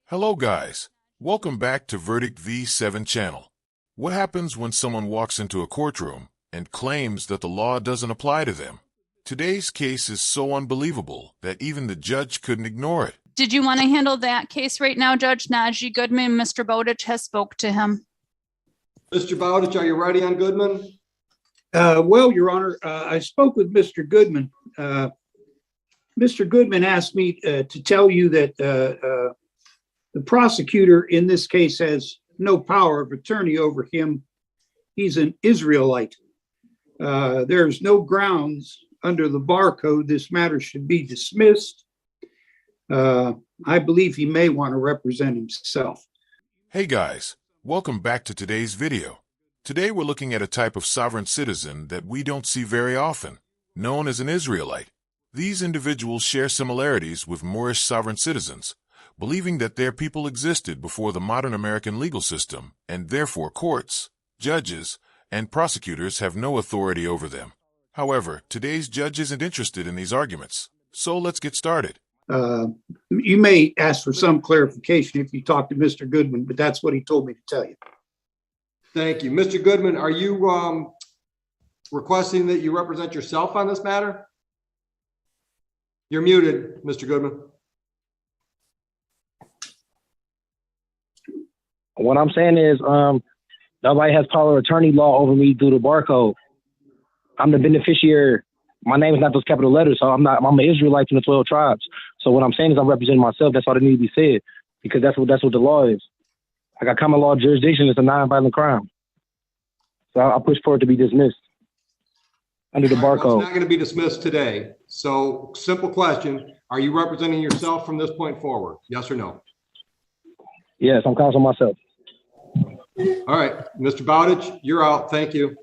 Hello guys, welcome back to Verdict V7 channel. What happens when someone walks into a courtroom and claims that the law doesn't apply to them? Today's case is so unbelievable that even the judge couldn't ignore it. Did you want to handle that case right now, Judge Najee Goodman? Mr. Bowditch has spoke to him. Mr. Bowditch, are you ready on Goodman? Well, Your Honor, I spoke with Mr. Goodman. Mr. Goodman asked me to tell you that the prosecutor in this case has no power of attorney over him. He's an Israelite. There's no grounds under the bar code this matter should be dismissed. I believe he may want to represent himself. Hey guys, welcome back to today's video. Today we're looking at a type of sovereign citizen that we don't see very often, known as an Israelite. These individuals share similarities with Moorish sovereign citizens, believing that their people existed before the modern American legal system, and therefore courts, judges, and prosecutors have no authority over them. However, today's judge isn't interested in these arguments, so let's get started. You may ask for some clarification if you talk to Mr. Goodman, but that's what he told me to tell you. Thank you. Mr. Goodman, are you requesting that you represent yourself on this matter? You're muted, Mr. Goodman. What I'm saying is, nobody has power of attorney law over me through the barcode. I'm the beneficiary. My name is not those capital letters, so I'm an Israelite from the 12 tribes. So what I'm saying is I'm representing myself. That's all that needs to be said, because that's what the law is. I got common law jurisdiction. It's a non-violent crime. So I push for it to be dismissed under the barcode. Well, it's not going to be dismissed today. So simple question. Are you representing yourself from this point forward? Yes or no? Yes, I'm counseling myself. All right, Mr. Bowditch, you're out. Thank you.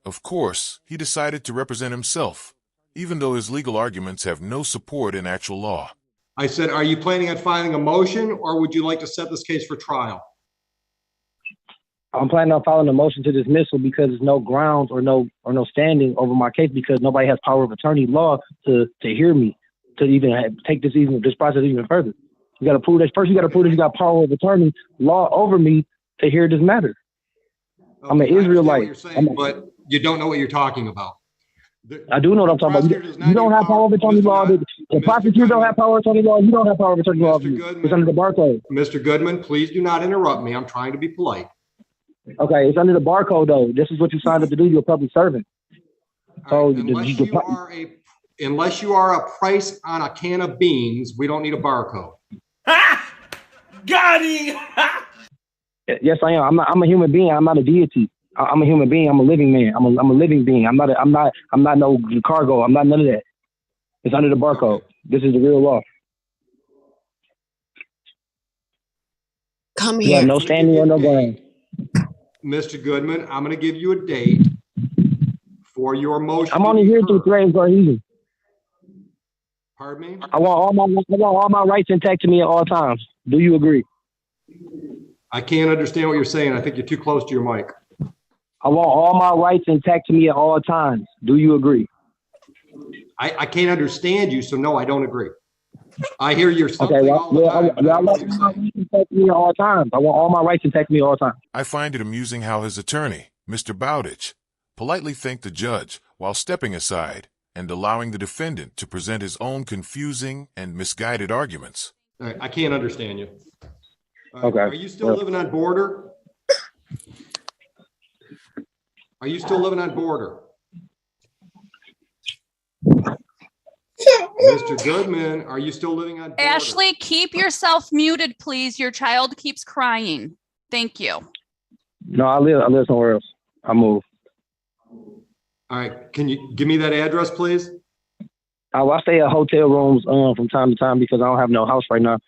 Of course, he decided to represent himself, even though his legal arguments have no support in actual law. I said, are you planning on filing a motion, or would you like to set this case for trial? I'm planning on filing a motion to dismissal because there's no grounds or no standing over my case, because nobody has power of attorney law to hear me, to even take this process even further. You got to prove that first. You got to prove that you got power of attorney law over me to hear this matter. Okay, I'm an Israelite. But you don't know what you're talking about. I do know what I'm talking about. You don't have power of attorney law. The prosecutor don't have power of attorney law. You don't have power of attorney law. It's under the barcode. Mr. Goodman, please do not interrupt me. I'm trying to be polite. Okay, it's under the barcode though. This is what you signed up to do. You're a public servant. So right, unless you are a price on a can of beans, we don't need a barcode. Ha! Got him! Yes, I am. I'm a human being. I'm not a deity. I'm a human being. I'm a living man. I'm a living being. I'm not no cargo. I'm not none of that. It's under the barcode. Okay. This is the real law. Come here. Yeah, no standing or no ground. Mr. Goodman, I'm going to give you a date for your motion. I'm only here to claim cohesion. Pardon me? I want all my rights intact to me at all times. Do you agree? I can't understand what you're saying. I think you're too close to your mic. I want all my rights intact to me at all times. Do you agree? I can't understand you, so no, I don't agree. I hear you're something okay, all the time. I want my rights intact to me at all times. I want all my rights intact to me at all times. I find it amusing how his attorney, Mr. Bowditch, politely thanked the judge while stepping aside and allowing the defendant to present his own confusing and misguided arguments. All right, I can't understand you. Okay. Are you still living on border? Are you still living on border? Mr. Goodman, are you still living on border? Ashley, keep yourself muted, please. Your child keeps crying. Thank you. No, I live somewhere else. I moved. All right. Can you give me that address, please? I stay at hotel rooms from time to time because I don't have no house right now.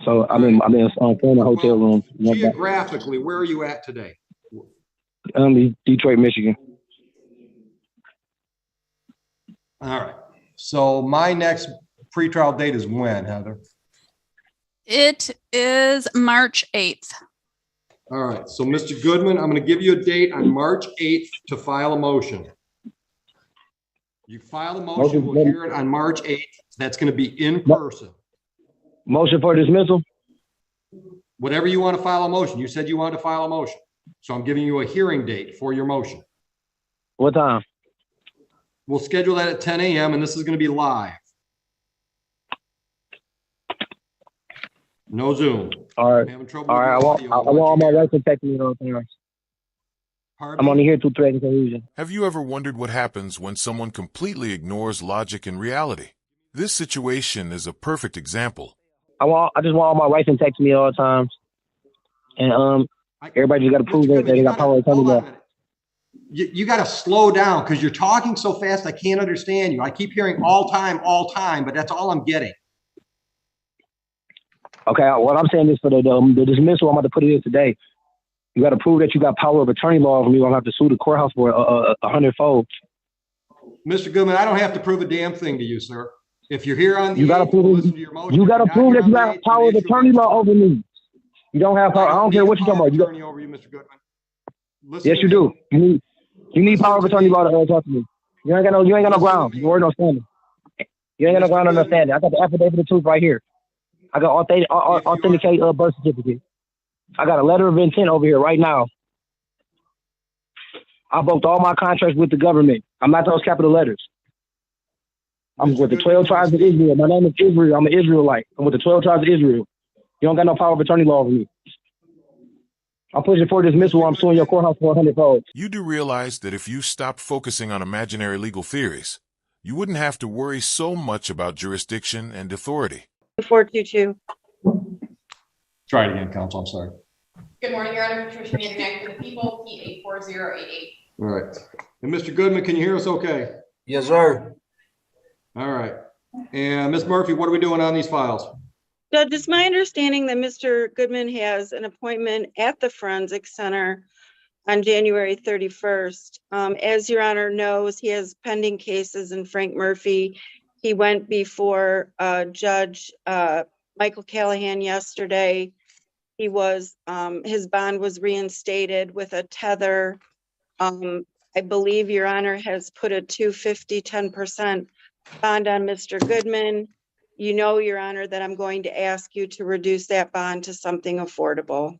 So I've been staying in hotel rooms. Geographically, where are you at today? Detroit, Michigan. All right. So my next pretrial date is when, Heather? It is March 8th. All right. So, Mr. Goodman, I'm going to give you a date on March 8th to file a motion. You file a motion, we'll hear it on March 8th. That's going to be in person. Motion for dismissal? Whatever you want to file a motion. You said you wanted to file a motion. So I'm giving you a hearing date for your motion. What time? We'll schedule that at 10 a.m. and this is going to be live. No Zoom. All right. I'm having trouble All with right. I the want audio. all my rights protected. You know what I'm saying? Pardon I'm me? only here to threaten confusion. Have you ever wondered what happens when someone completely ignores logic and reality? This situation is a perfect example. I just want all my rights protected me at all times. And everybody just got to prove Mr. that Goodman, they you got power of attorney hold on a law. minute. You got to slow down because you're talking so fast I can't understand you. I keep hearing all time, but that's all I'm getting. Okay, what I'm saying is for the dismissal, I'm about to put it in today. You got to prove that you got power of attorney law over me. I'm going to have to sue the courthouse for 100-fold. Mr. Goodman, I don't have to prove a damn thing to you, sir. If you're here on the You got to prove listen to your motion. you got to prove that you got power of attorney law over me. You don't have power. I don't care what you're talking about. Attorney over you, Mr. Goodman. Listen Yes, to you me. do. You need power of attorney law to talk to me. You ain't got no ground. You ain't no standing. You ain't got no ground on understanding. I got the affidavit of truth right here. I got authenticate birth certificate. I got a letter of intent over here right now. I broke all my contracts with the government. I'm not those capital letters. I'm with the 12 tribes of Israel. My name is Israel. I'm an Israelite. I'm with the 12 tribes of Israel. You don't got no power of attorney law over me. I'm pushing for dismissal. I'm suing your courthouse for 100-fold. You do realize that if you stopped focusing on imaginary legal theories, you wouldn't have to worry so much about jurisdiction and authority. 422. Try it again, counsel. I'm sorry. Good morning, Your Honor. Patricia Manning for the people, P84088. All right. And Mr. Goodman, can you hear us okay? Yes, sir. All right. And Ms. Murphy, what are we doing on these files? Judge, it's my understanding that Mr. Goodman has an appointment at the Forensic Center on January 31st. As Your Honor knows, he has pending cases in Frank Murphy. He went before Judge Michael Callahan yesterday. He was, his bond was reinstated with a tether. I believe Your Honor has put a 250, 10% bond on Mr. Goodman. You know, Your Honor, that I'm going to ask you to reduce that bond to something affordable.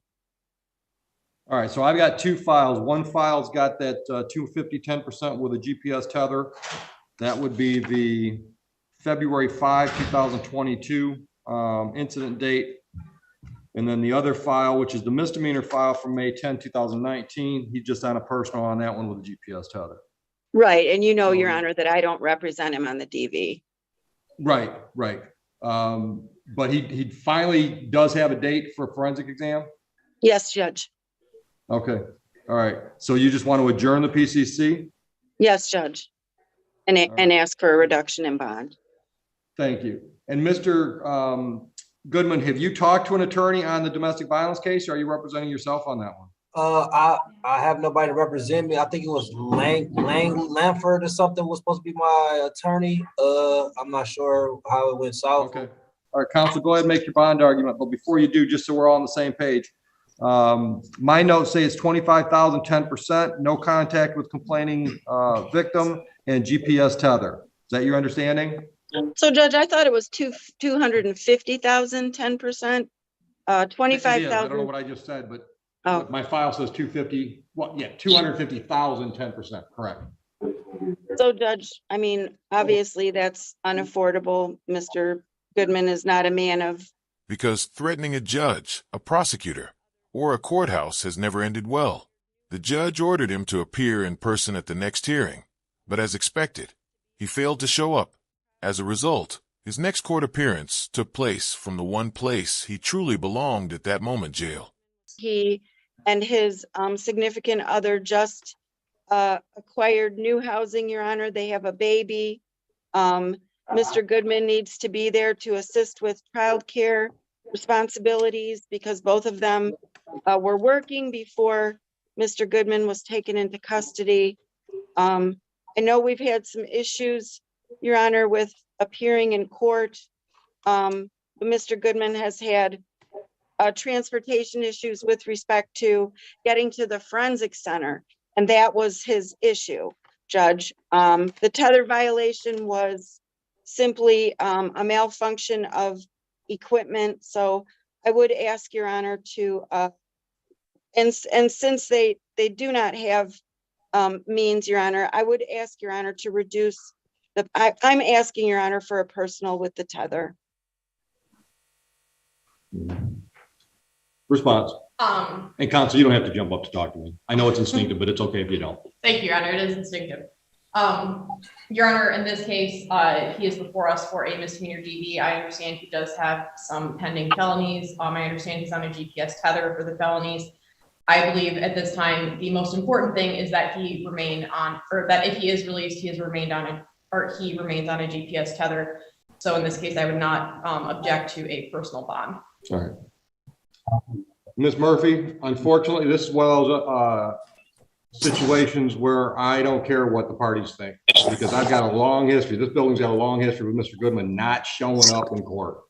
All right. So I've got two files. One file's got that 250, 10% with a GPS tether. That would be the February 5, 2022 incident date. And then the other file, which is the misdemeanor file from May 10, 2019, he's just on a personal on that one with a GPS tether. Right. And you know, Your Honor, that I don't represent him on the DV. Right, right. But he finally does have a date for a forensic exam? Yes, Judge. Okay. All right. So you just want to adjourn the PCC? Yes, Judge. And ask for a reduction in bond. Thank you. And Mr. Goodman, have you talked to an attorney on the domestic violence case? Or are you representing yourself on that one? I have nobody to represent me. I think it was Lanford or something was supposed to be my attorney. I'm not sure how it went south. Okay. All right, counsel, go ahead and make your bond argument. But before you do, just so we're all on the same page, my notes say it's 25,000, 10%, no contact with complaining victim, and GPS tether. Is that your understanding? So, Judge, I thought it was 250,000, 10%, 25,000. I don't know what I just said, but Oh. my file says 250. Well, yeah, 250,000, 10%. Correct. So, Judge, I mean, obviously that's unaffordable. Mr. Goodman is not a man of. Because threatening a judge, a prosecutor, or a courthouse has never ended well. The judge ordered him to appear in person at the next hearing, but as expected, he failed to show up. As a result, his next court appearance took place from the one place he truly belonged at that moment, jail. He and his significant other just acquired new housing, Your Honor. They have a baby. Mr. Goodman needs to be there to assist with childcare responsibilities because both of them were working before Mr. Goodman was taken into custody. I know we've had some issues, Your Honor, with appearing in court. Mr. Goodman has had transportation issues with respect to getting to the forensic center, and that was his issue, Judge. The tether violation was simply a malfunction of equipment, so I would ask Your Honor to, and since they do not have means, Your Honor, I would ask Your Honor to reduce I'm asking Your Honor for a personal with the tether. Response. And counsel, you don't have to jump up to talk to me. I know it's instinctive, but it's okay if you don't. Thank you, Your Honor. It is instinctive. Your Honor, in this case, he is before us for a misdemeanor DV. I understand he does have some pending felonies. I understand he's on a GPS tether for the felonies. I believe at this time, the most important thing is that he remain on, or that if he is released, he remains on a GPS tether. So in this case, I would not object to a personal bond. All right. Ms. Murphy, unfortunately, this is one of those situations where I don't care what the parties think, because I've got a long history. This building's got a long history with Mr. Goodman not showing up in court.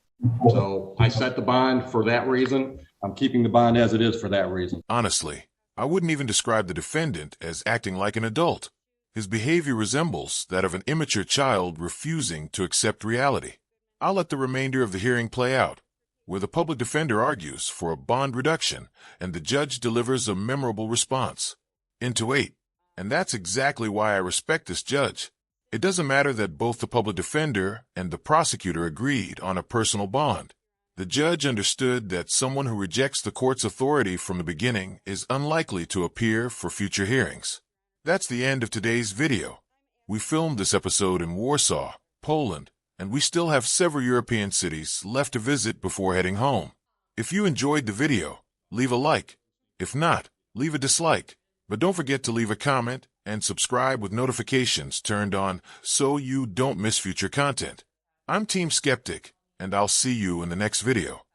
So I set the bond for that reason. I'm keeping the bond as it is for that reason. Honestly, I wouldn't even describe the defendant as acting like an adult. His behavior resembles that of an immature child refusing to accept reality. I'll let the remainder of the hearing play out, where the public defender argues for a bond reduction and the judge delivers a memorable response. Into 8. And that's exactly why I respect this judge. It doesn't matter that both the public defender and the prosecutor agreed on a personal bond. The judge understood that someone who rejects the court's authority from the beginning is unlikely to appear for future hearings. That's the end of today's video. We filmed this episode in Warsaw, Poland, and we still have several European cities left to visit before heading home. If you enjoyed the video, leave a like. If not, leave a dislike. But don't forget to leave a comment and subscribe with notifications turned on so you don't miss future content. I'm Team Skeptic, and I'll see you in the next video.